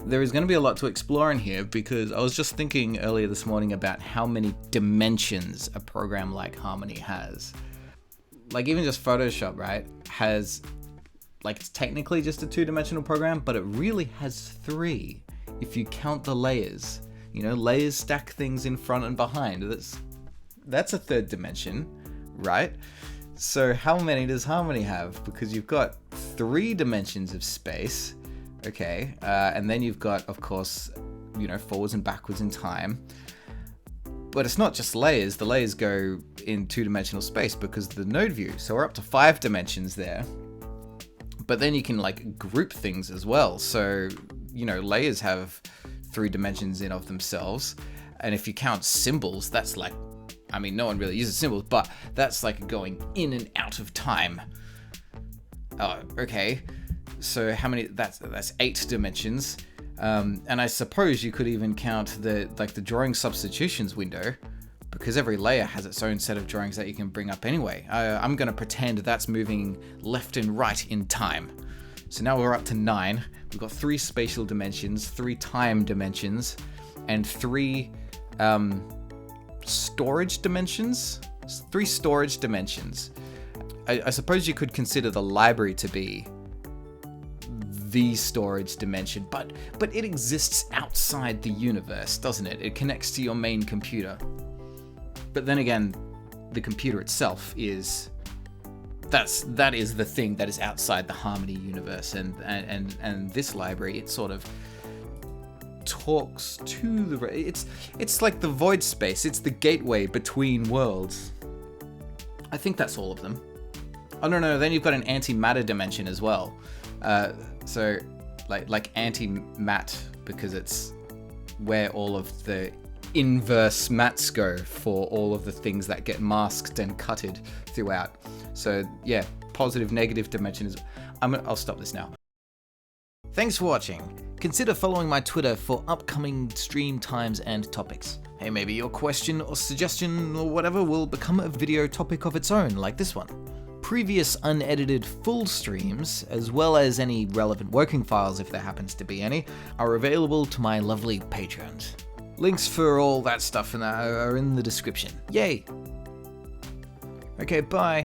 There is going to be a lot to explore in here because I was just thinking earlier this morning about how many dimensions a program like Harmony has. Like even just Photoshop, right, has, like, it's technically just a 2-dimensional program, but it really has 3 if you count the layers. You know, layers stack things in front and behind. That's a 3rd dimension, right? So how many does Harmony have? Because you've got 3 dimensions of space, okay, and then you've got, of course, you know, forwards and backwards in time. But it's not just layers. The layers go in 2-dimensional space because of the node view. So we're up to 5 dimensions there. But then you can, like, group things as well. So, you know, layers have 3 dimensions in of themselves. And if you count symbols, that's like, I mean, no one really uses symbols, but that's like going in and out of time. Oh, okay. So how many? That's 8 dimensions. And I suppose you could even count the drawing substitutions window, because every layer has its own set of drawings that you can bring up anyway. I'm going to pretend that's moving left and right in time. So now we're up to 9. We've got 3 spatial dimensions, 3 time dimensions, and 3 storage dimensions. 3 storage dimensions. I suppose you could consider the library to be the storage dimension, but it exists outside the universe, doesn't it? It connects to your main computer. But then again, the computer itself is that is the thing that is outside the Harmony universe, and this library, it sort of talks to the it's like the void space. It's the gateway between worlds. I think that's all of them. Oh no, then you've got an antimatter dimension as well. So like anti-mat, because it's where all of the inverse mats go for all of the things that get masked and cutted throughout. So yeah, positive, negative dimension is. I'll stop this now. Thanks for watching. Consider following my Twitter for upcoming stream times and topics. Hey, maybe your question or suggestion or whatever will become a video topic of its own, like this one. Previous unedited full streams, as well as any relevant working files if there happens to be any, are available to my lovely patrons. Links for all that stuff are in the description. Yay! Okay, bye.